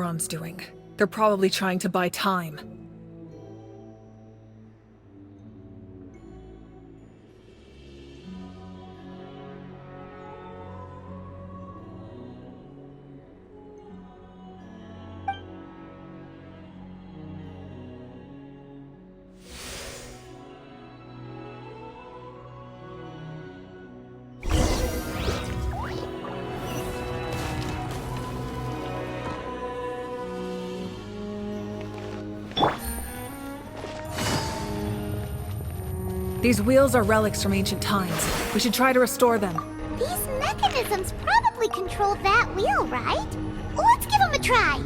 Archon's doing. They're probably trying to buy time. These wheels are relics from ancient times. We should try to restore them. These mechanisms probably control that wheel, right? Let's give them a try.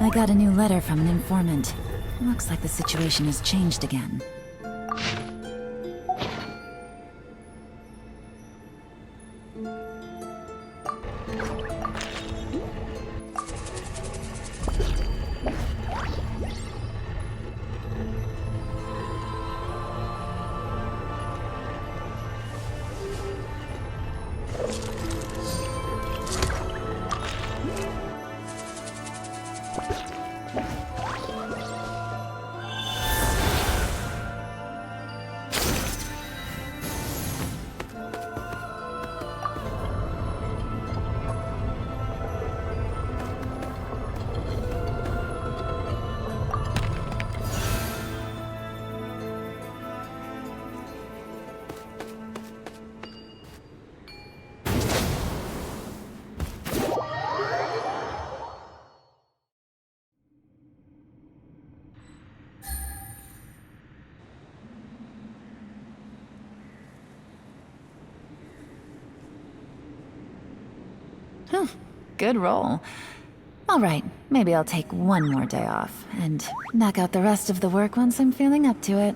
I got a new letter from an informant. Looks like the situation has changed again. Good roll. All right, maybe I'll take one more day off and knock out the rest of the work once I'm feeling up to it.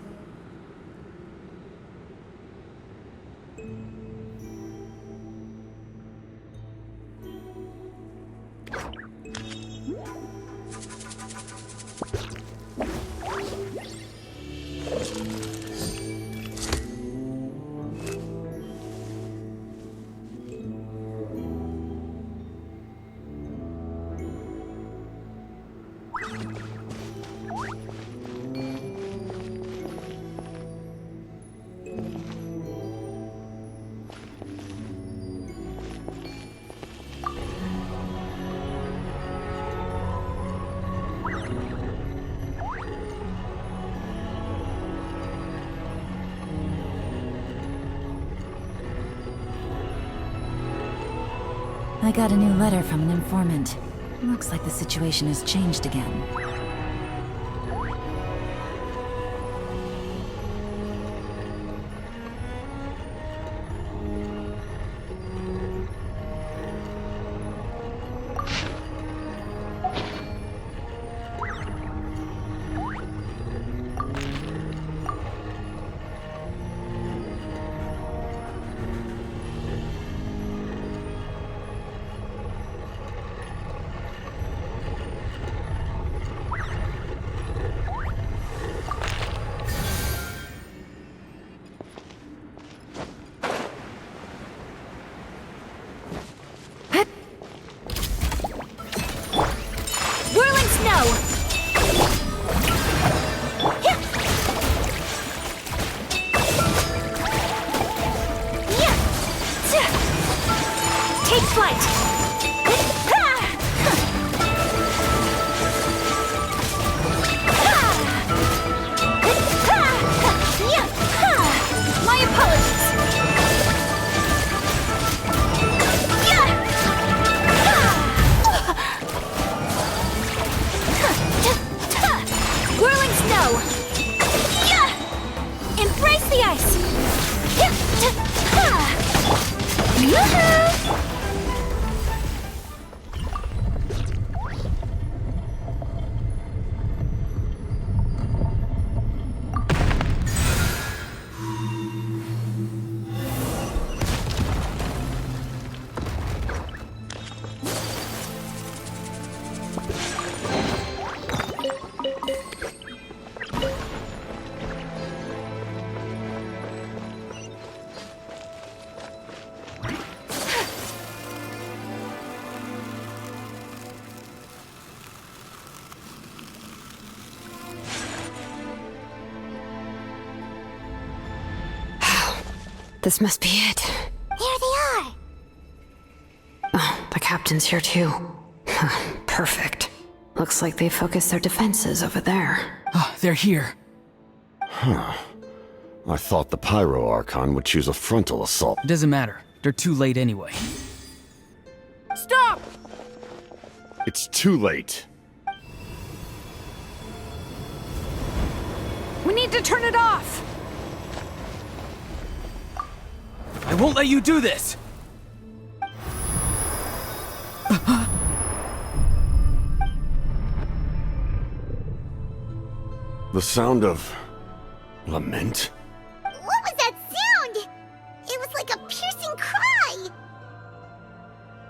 I got a new letter from an informant. Looks like the situation has changed again. My apologies. Whirling snow. Embrace the ice. Yoo-hoo! This must be it. There they are. Oh, the captain's here too. Perfect. Looks like they focused their defenses over there. Ah, they're here. I thought the Pyro Archon would choose a frontal assault. It doesn't matter. They're too late anyway. Stop! It's too late. We need to turn it off! I won't let you do this! The sound of lament? What was that sound? It was like a piercing cry.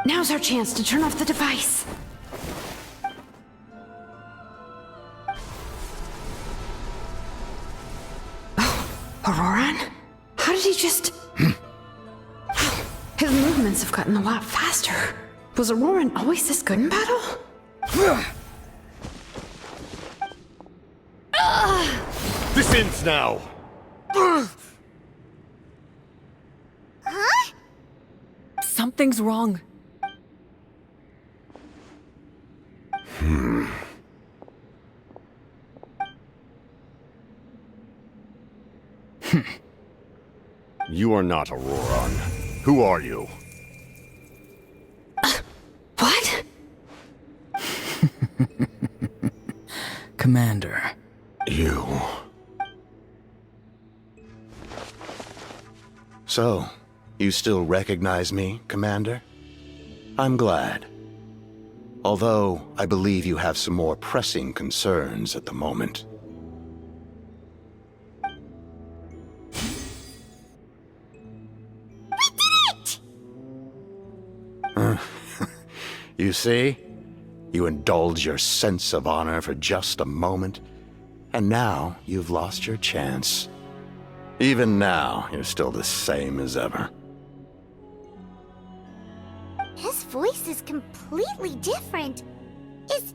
Now's our chance to turn off the device. Oh, Auroran? How did he just... His movements have gotten a lot faster. Was Auroran always this good in battle? This ends now! Huh? Something's wrong. You are not Auroran. Who are you? What? Commander. You. So, you still recognize me, Commander? I'm glad. Although, I believe you have some more pressing concerns at the moment. We did it! You see? You indulge your sense of honor for just a moment, and now you've lost your chance. Even now, you're still the same as ever. His voice is completely different. Is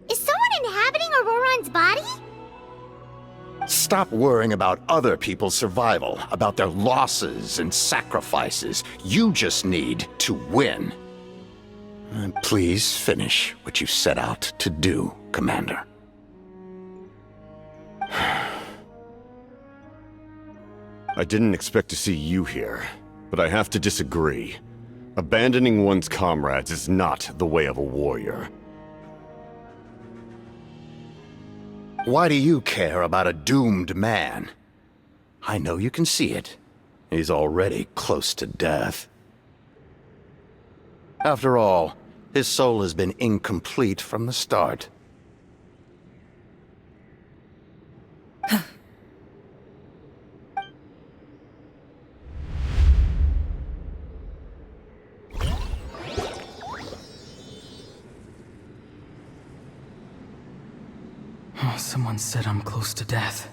someone inhabiting Auroran's body? Stop worrying about other people's survival, about their losses and sacrifices. You just need to win. And please finish what you set out to do, Commander. I didn't expect to see you here, but I have to disagree. Abandoning one's comrades is not the way of a warrior. Why do you care about a doomed man? I know you can see it. He's already close to death. After all, his soul has been incomplete from the start. Oh, someone said I'm close to death.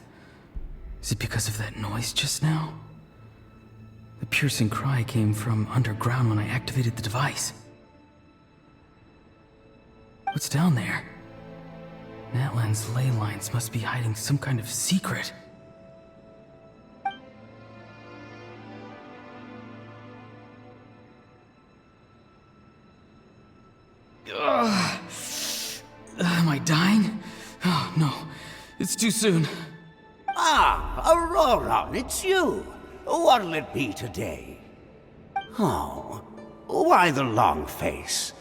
Is it because of that noise just now? The piercing cry came from underground when I activated the device. What's down there? Natlan's ley lines must be hiding some kind of secret. Am I dying? Oh, no. It's too soon. Ah, Aurora, it's you. What'll it be today? Oh, why the long face?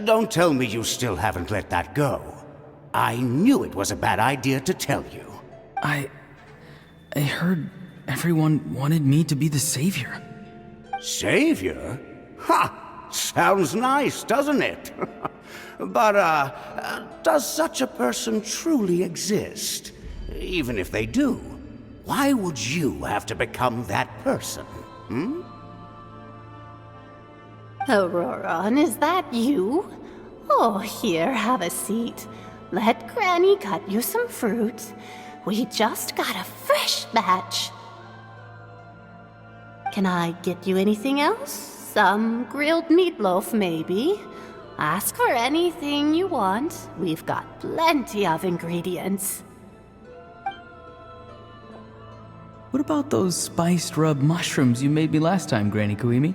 Don't tell me you still haven't let that go. I knew it was a bad idea to tell you. I heard everyone wanted me to be the savior. Savior? Ha! Sounds nice, doesn't it? But, does such a person truly exist? Even if they do, why would you have to become that person? Hmm? Aurora, is that you? Oh, here, have a seat. Let Granny cut you some fruit. We just got a fresh batch. Can I get you anything else? Some grilled meatloaf, maybe? Ask for anything you want. We've got plenty of ingredients. What about those spiced rub mushrooms you made me last time, Granny Kuimi?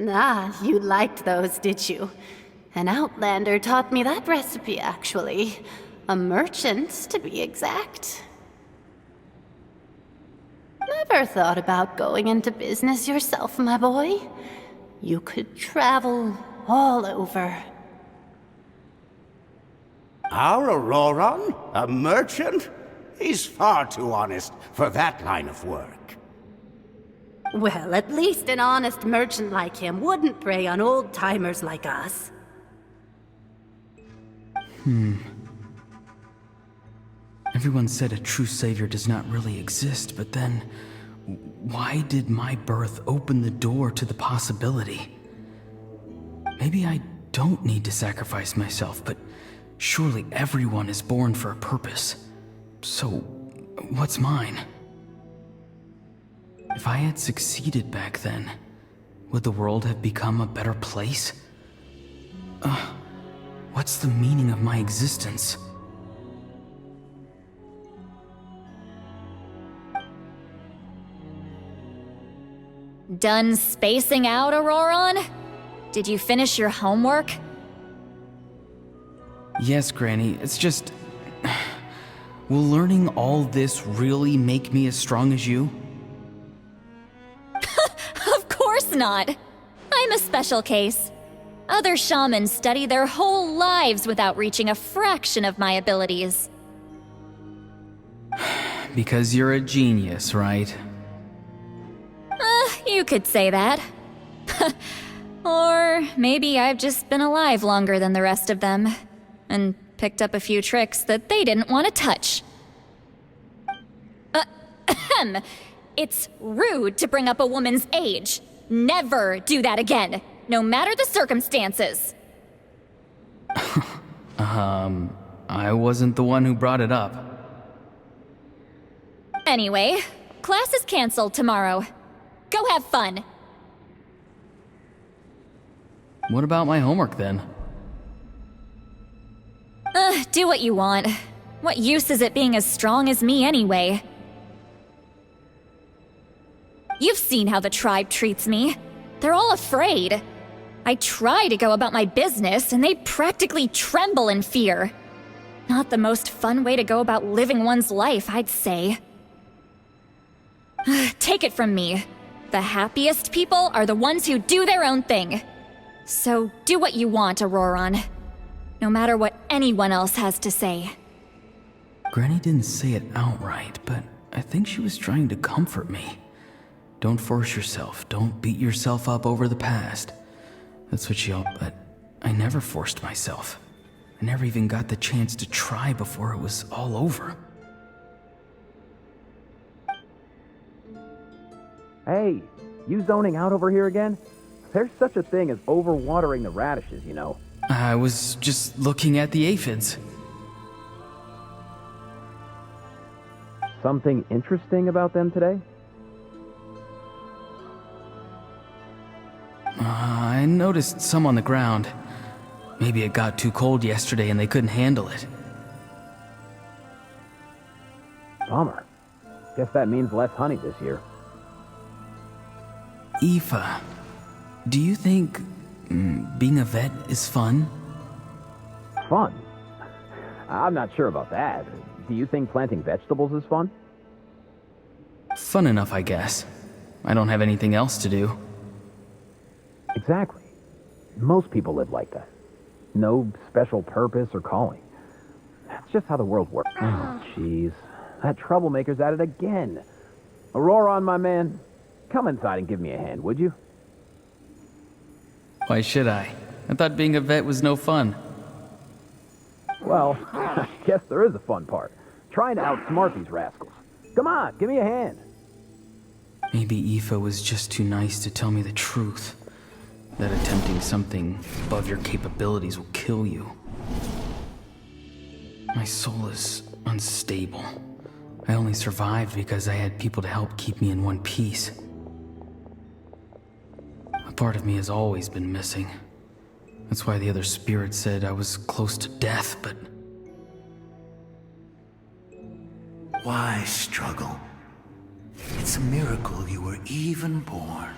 Ah, you liked those, did you? An outlander taught me that recipe, actually. A merchant, to be exact. Never thought about going into business yourself, my boy? You could travel all over. Our Auroron? A merchant? He's far too honest for that line of work. Well, at least an honest merchant like him wouldn't prey on old-timers like us. Everyone said a true savior does not really exist, but then why did my birth open the door to the possibility? Maybe I don't need to sacrifice myself, but surely everyone is born for a purpose. So, what's mine? If I had succeeded back then, would the world have become a better place? What's the meaning of my existence? Done spacing out, Auroron? Did you finish your homework? Yes, Granny, it's just... Will learning all this really make me as strong as you? Of course not. I'm a special case. Other shamans study their whole lives without reaching a fraction of my abilities. Because you're a genius, right? You could say that. Or maybe I've just been alive longer than the rest of them, and picked up a few tricks that they didn't want to touch. It's rude to bring up a woman's age. Never do that again, no matter the circumstances. I wasn't the one who brought it up. Anyway, class is canceled tomorrow. Go have fun. What about my homework then? Do what you want. What use is it being as strong as me anyway? You've seen how the tribe treats me. They're all afraid. I try to go about my business, and they practically tremble in fear. Not the most fun way to go about living one's life, I'd say. Take it from me. The happiest people are the ones who do their own thing. So do what you want, Auroron. No matter what anyone else has to say. Granny didn't say it outright, but I think she was trying to comfort me. Don't force yourself. Don't beat yourself up over the past. That's what she... But I never forced myself. I never even got the chance to try before it was all over. Hey, you zoning out over here again? There's such a thing as overwatering the radishes, you know. I was just looking at the aphids. Something interesting about them today? I noticed some on the ground. Maybe it got too cold yesterday and they couldn't handle it. Bummer. Guess that means less honey this year. Aoife, Do you think being a vet is fun? Fun? I'm not sure about that. Do you think planting vegetables is fun? Fun enough, I guess. I don't have anything else to do. Exactly. Most people live like that. No special purpose or calling. That's just how the world works. Oh, jeez. That troublemaker's at it again. Auroron, my man, come inside and give me a hand, would you? Why should I? I thought being a vet was no fun. Well, I guess there is a fun part. Trying to outsmart these rascals. Come on, give me a hand. Maybe Aoife was just too nice to tell me the truth. That attempting something above your capabilities will kill you. My soul is unstable. I only survived because I had people to help keep me in one piece. A part of me has always been missing. That's why the other spirits said I was close to death, but... Why struggle? It's a miracle you were even born.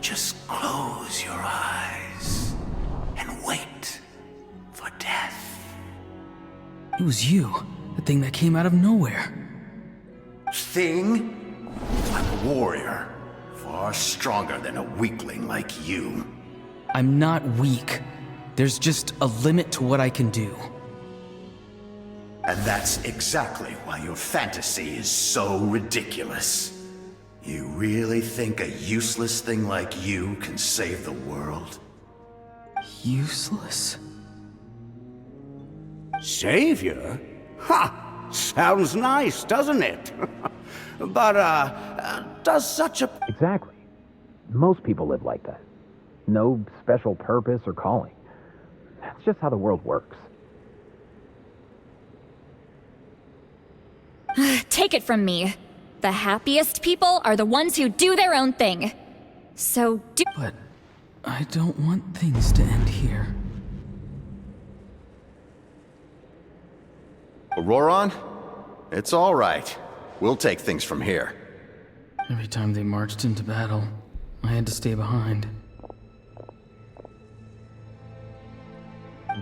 Just close your eyes and wait for death. It was you, the thing that came out of nowhere. Thing? I'm a warrior, far stronger than a weakling like you. I'm not weak. There's just a limit to what I can do. And that's exactly why your fantasy is so ridiculous. You really think a useless thing like you can save the world? Useless? Savior? Ha! Sounds nice, doesn't it? But, does such a... Exactly. Most people live like that. No special purpose or calling. That's just how the world works. Take it from me. The happiest people are the ones who do their own thing. So do— But I don't want things to end here. Auroron? It's all right. We'll take things from here. Every time they marched into battle, I had to stay behind.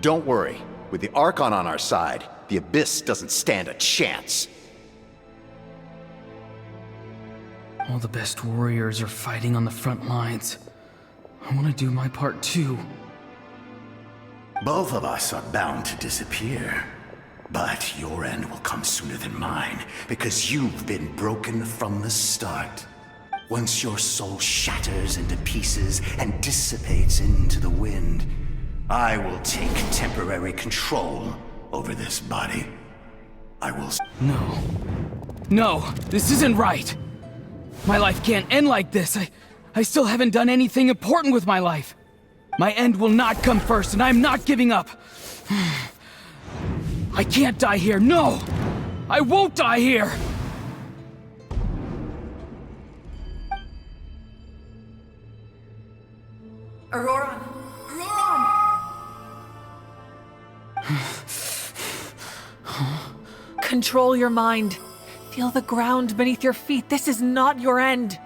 Don't worry. With the Archon on our side, the Abyss doesn't stand a chance. All the best warriors are fighting on the front lines. I want to do my part too. Both of us are bound to disappear. But your end will come sooner than mine, because you've been broken from the start. Once your soul shatters into pieces and dissipates into the wind, I will take temporary control over this body. I will... No. No, this isn't right. My life can't end like this. I still haven't done anything important with my life. My end will not come first, and I'm not giving up. I can't die here, no! I won't die here! Auroron! Auroron! Control your mind. Feel the ground beneath your feet. This is not your end.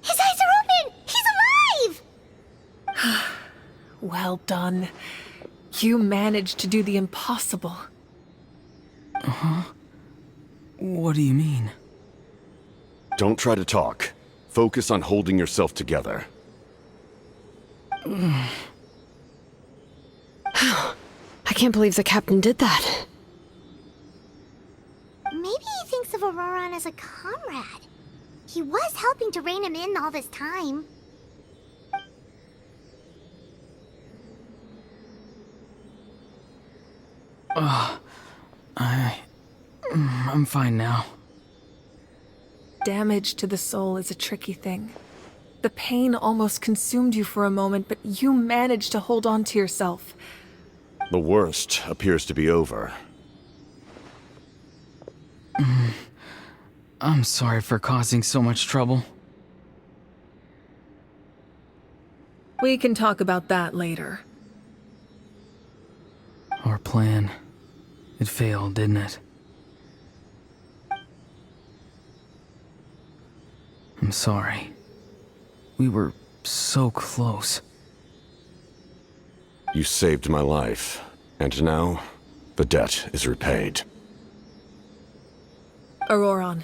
His eyes are open! He's alive! Well done. You managed to do the impossible. What do you mean? Don't try to talk. Focus on holding yourself together. I can't believe the captain did that. Maybe he thinks of Auroron as a comrade. He was helping to rein him in all this time. I'm fine now. Damage to the soul is a tricky thing. The pain almost consumed you for a moment, but you managed to hold on to yourself. The worst appears to be over. I'm sorry for causing so much trouble. We can talk about that later. Our plan. It failed, didn't it? I'm sorry. We were so close. You saved my life, and now the debt is repaid. Auroron,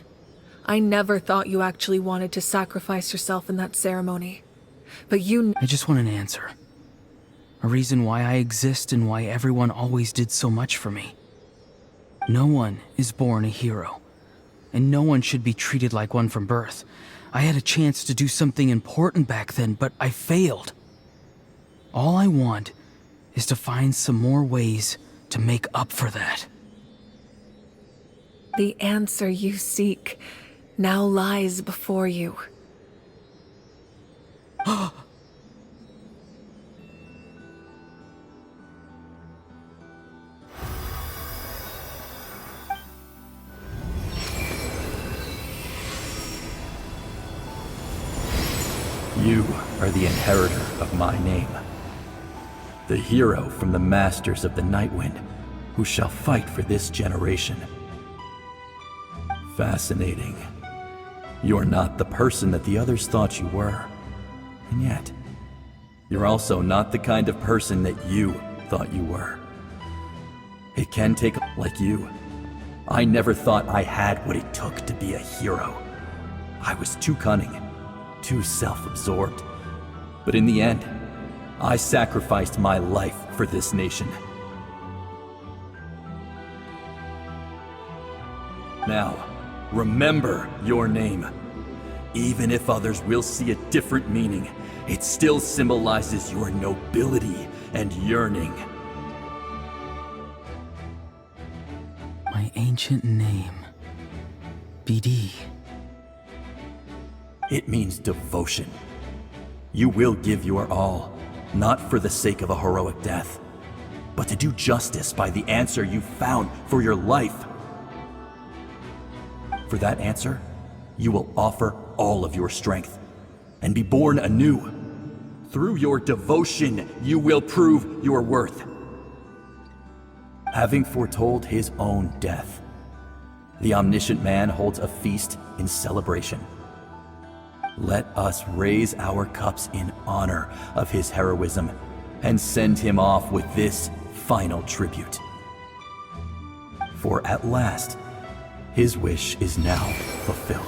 I never thought you actually wanted to sacrifice yourself in that ceremony. But I just want an answer. A reason why I exist and why everyone always did so much for me. No one is born a hero, and no one should be treated like one from birth. I had a chance to do something important back then, but I failed. All I want is to find some more ways to make up for that. The answer you seek now lies before you. You are the inheritor of my name. The hero from the Masters of the Nightwind, who shall fight for this generation. Fascinating. You're not the person that the others thought you were. And yet, you're also not the kind of person that you thought you were. It can take like you. I never thought I had what it took to be a hero. I was too cunning, too self-absorbed. But in the end, I sacrificed my life for this nation. Now, remember your name. Even if others will see a different meaning, it still symbolizes your nobility and yearning. My ancient name. BD. It means devotion. You will give your all, not for the sake of a heroic death, but to do justice by the answer you found for your life. For that answer, you will offer all of your strength and be born anew. Through your devotion, you will prove your worth. Having foretold his own death, the omniscient man holds a feast in celebration. Let us raise our cups in honor of his heroism and send him off with this final tribute. For at last, his wish is now fulfilled.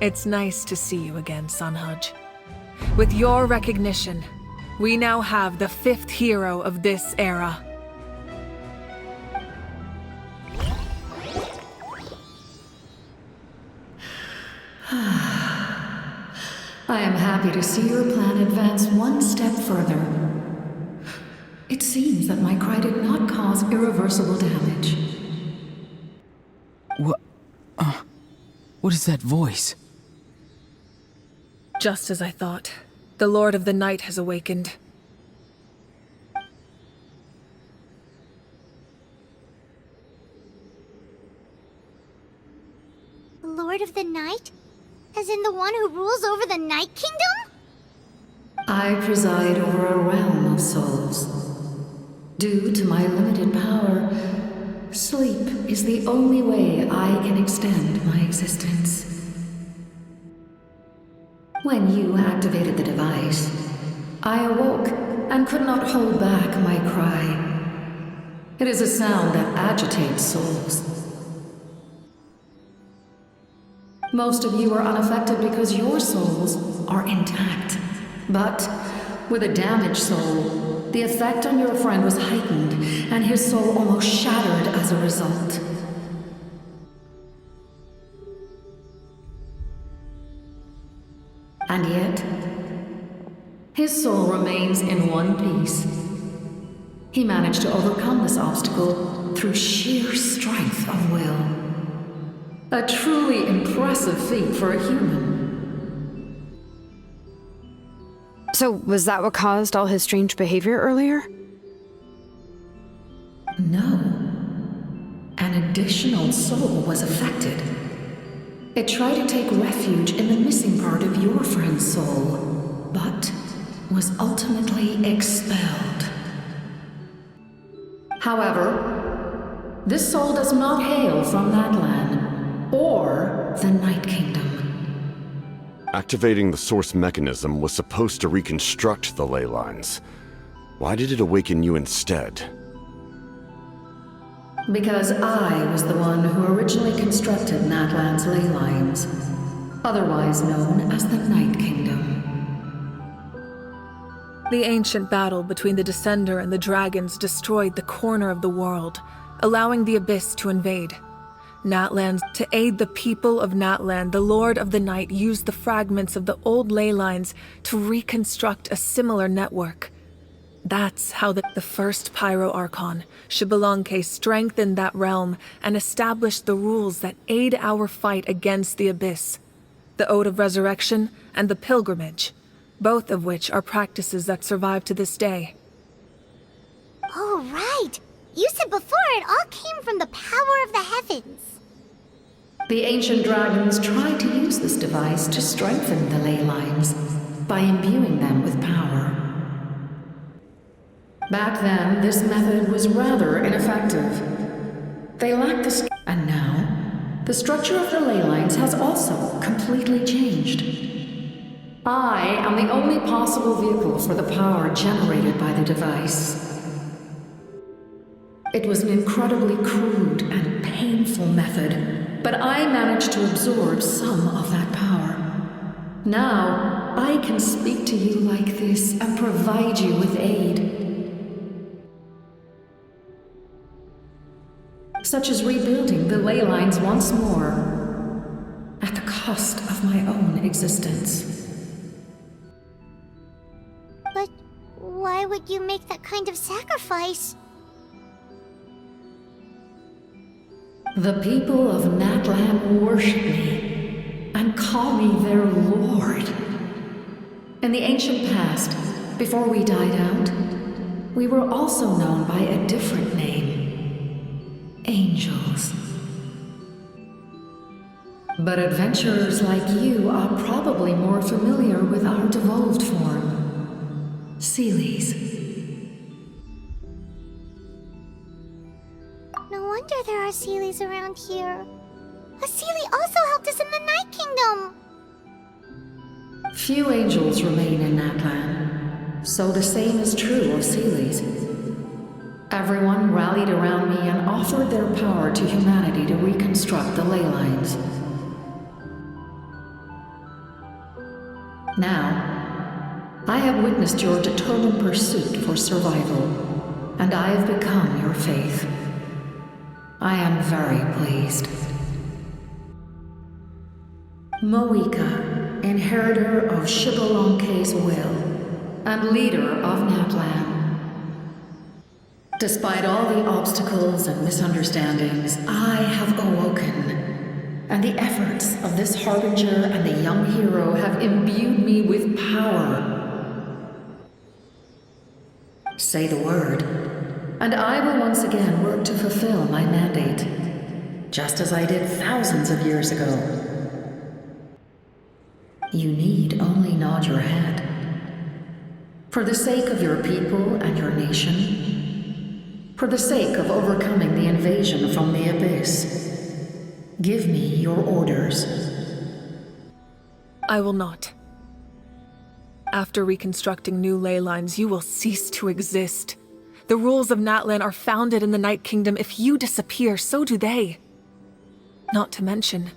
It's nice to see you again, Sunhudge. With your recognition, we now have the 5th hero of this era. I am happy to see your plan advance one step further. It seems that my cry did not cause irreversible damage. What is that voice? Just as I thought. The Lord of the Night has awakened. Lord of the Night? As in the one who rules over the Night Kingdom? I preside over a realm of souls. Due to my limited power, sleep is the only way I can extend my existence. When you activated the device, I awoke and could not hold back my cry. It is a sound that agitates souls. Most of you are unaffected because your souls are intact. But with a damaged soul, the effect on your friend was heightened, and his soul almost shattered as a result. And yet, his soul remains in one piece. He managed to overcome this obstacle through sheer strength of will. A truly impressive feat for a human. So, was that what caused all his strange behavior earlier? No. An additional soul was affected. It tried to take refuge in the missing part of your friend's soul, but was ultimately expelled. However, this soul does not hail from that land, or the Night Kingdom. Activating the source mechanism was supposed to reconstruct the ley lines. Why did it awaken you instead? Because I was the one who originally constructed Natlan's ley lines, otherwise known as the Night Kingdom. The ancient battle between the Descender and the dragons destroyed the corner of the world, allowing the Abyss to invade. Natlan, to aid the people of Natlan, the Lord of the Night used the fragments of the old ley lines to reconstruct a similar network. That's how the first Pyro Archon, Xbalanque, strengthened that realm and established the rules that aid our fight against the Abyss. The Ode of Resurrection and the Pilgrimage, both of which are practices that survive to this day. Oh, right! You said before it all came from the power of the heavens. The ancient dragons tried to use this device to strengthen the ley lines by imbuing them with power. Back then, this method was rather ineffective. They lacked the and now, the structure of the ley lines has also completely changed. I am the only possible vehicle for the power generated by the device. It was an incredibly crude and painful method, but I managed to absorb some of that power. Now, I can speak to you like this and provide you with aid. Such as rebuilding the ley lines once more, at the cost of my own existence. But why would you make that kind of sacrifice? The people of Natlan worship me and call me their lord. In the ancient past, before we died out, we were also known by a different name. Angels. But adventurers like you are probably more familiar with our devolved form. Seelies. No wonder there are Seelies around here. A Seelie also helped us in the Night Kingdom! Few angels remain in Natlan, so the same is true of Seelies. Everyone rallied around me and offered their power to humanity to reconstruct the ley lines. Now, I have witnessed your determined pursuit for survival, and I have become your faith. I am very pleased. Moika, inheritor of Xbalanque's will, and leader of Natlan. Despite all the obstacles and misunderstandings, I have awoken, and the efforts of this harbinger and the young hero have imbued me with power. Say the word, and I will once again work to fulfill my mandate, just as I did thousands of years ago. You need only nod your head. For the sake of your people and your nation, for the sake of overcoming the invasion from the Abyss, give me your orders. I will not. After reconstructing new ley lines, you will cease to exist. The rules of Natlan are founded in the Night Kingdom. If you disappear, so do they. Not to mention,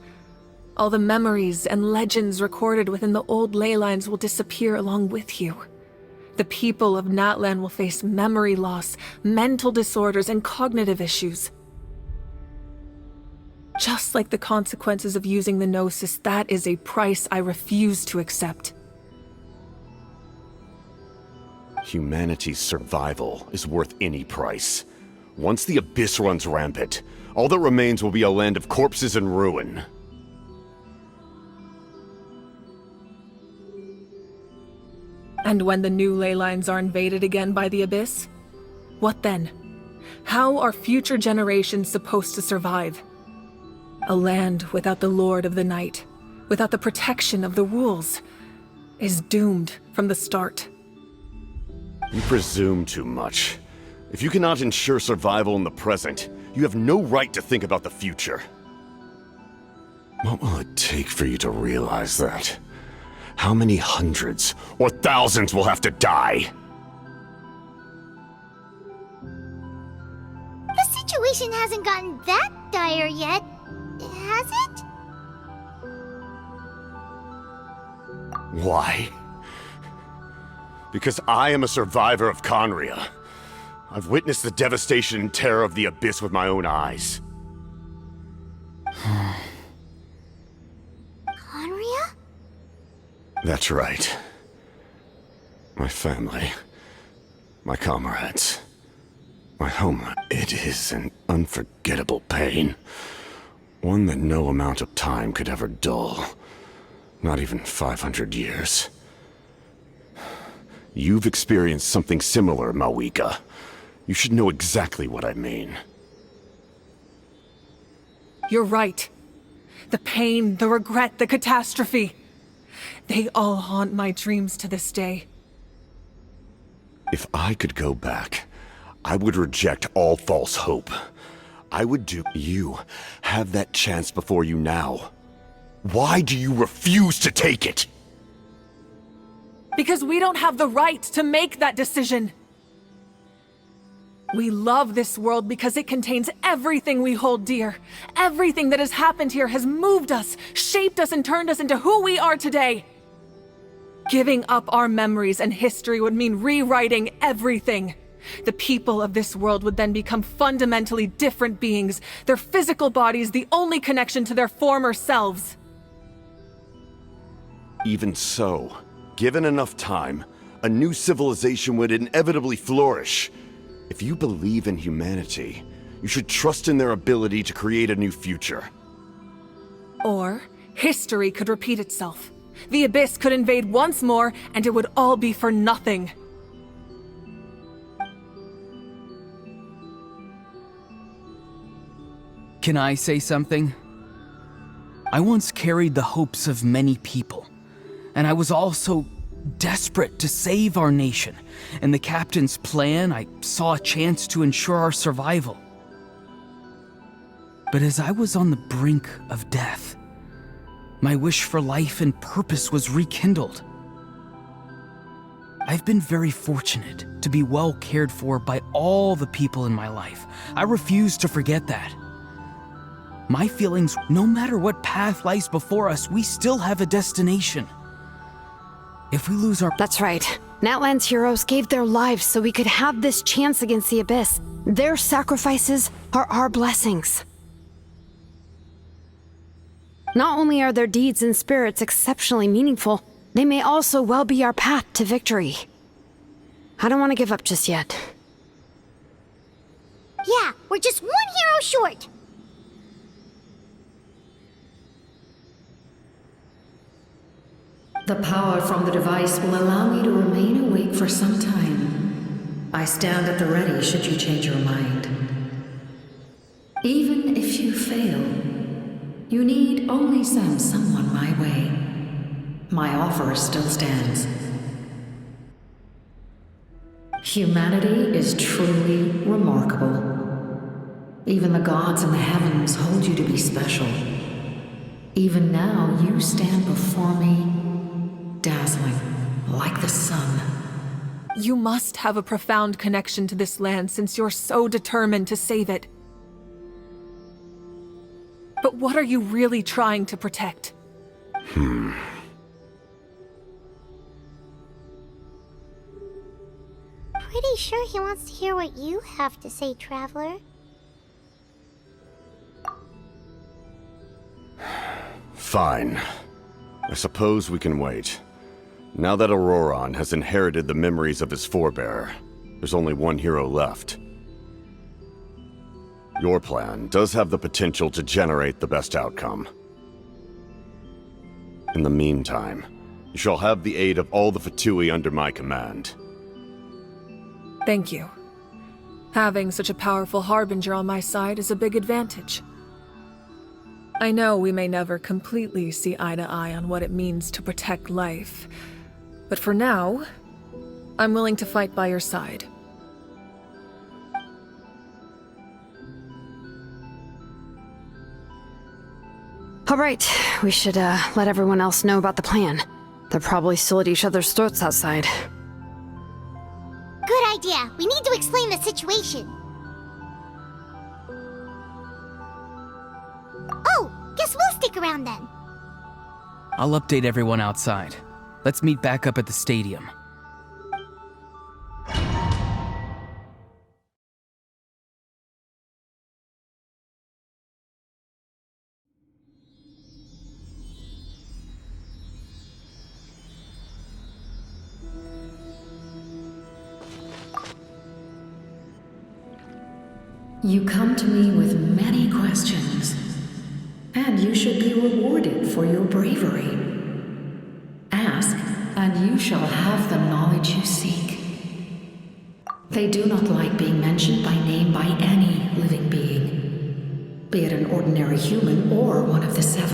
all the memories and legends recorded within the old ley lines will disappear along with you. The people of Natlan will face memory loss, mental disorders, and cognitive issues. Just like the consequences of using the Gnosis, that is a price I refuse to accept. Humanity's survival is worth any price. Once the Abyss runs rampant, all that remains will be a land of corpses and ruin. And when the new ley lines are invaded again by the Abyss? What then? How are future generations supposed to survive? A land without the Lord of the Night, without the protection of the rules, is doomed from the start. You presume too much. If you cannot ensure survival in the present, you have no right to think about the future. What will it take for you to realize that? How many hundreds or thousands will have to die? The situation hasn't gotten that dire yet, has it? Why? Because I am a survivor of Conria. I've witnessed the devastation and terror of the Abyss with my own eyes. Conria? That's right. My family. My comrades. My home. It is an unforgettable pain. One that no amount of time could ever dull. Not even 500 years. You've experienced something similar, Mawika. You should know exactly what I mean. You're right. The pain, the regret, the catastrophe. They all haunt my dreams to this day. If I could go back, I would reject all false hope. I would do. You have that chance before you now. Why do you refuse to take it? Because we don't have the right to make that decision. We love this world because it contains everything we hold dear. Everything that has happened here has moved us, shaped us, and turned us into who we are today. Giving up our memories and history would mean rewriting everything. The people of this world would then become fundamentally different beings, their physical bodies the only connection to their former selves. Even so, given enough time, a new civilization would inevitably flourish. If you believe in humanity, you should trust in their ability to create a new future. Or, history could repeat itself. The Abyss could invade once more, and it would all be for nothing. Can I say something? I once carried the hopes of many people, and I was also desperate to save our nation. In the captain's plan, I saw a chance to ensure our survival. But as I was on the brink of death, my wish for life and purpose was rekindled. I've been very fortunate to be well cared for by all the people in my life. I refuse to forget that. My feelings, no matter what path lies before us, we still have a destination. If we lose our... That's right. Natlan's heroes gave their lives so we could have this chance against the Abyss. Their sacrifices are our blessings. Not only are their deeds and spirits exceptionally meaningful, they may also well be our path to victory. I don't want to give up just yet. Yeah, we're just one hero short. The power from the device will allow me to remain awake for some time. I stand at the ready should you change your mind. Even if you fail, you need only send someone my way. My offer still stands. Humanity is truly remarkable. Even the gods in the heavens hold you to be special. Even now, you stand before me, dazzling like the sun. You must have a profound connection to this land since you're so determined to save it. But what are you really trying to protect? Pretty sure he wants to hear what you have to say, Traveler. Fine. I suppose we can wait. Now that Auroron has inherited the memories of his forebearer, there's only one hero left. Your plan does have the potential to generate the best outcome. In the meantime, you shall have the aid of all the Fatui under my command. Thank you. Having such a powerful harbinger on my side is a big advantage. I know we may never completely see eye to eye on what it means to protect life, but for now, I'm willing to fight by your side. All right, we should let everyone else know about the plan. They're probably still at each other's throats outside. Good idea. We need to explain the situation. Oh, guess we'll stick around then. I'll update everyone outside. Let's meet back up at the stadium. You come to me with many questions, and you should be rewarded for your bravery. Ask, and you shall have the knowledge you seek. They do not like being mentioned by name by any living being, be it an ordinary human or one of the seven.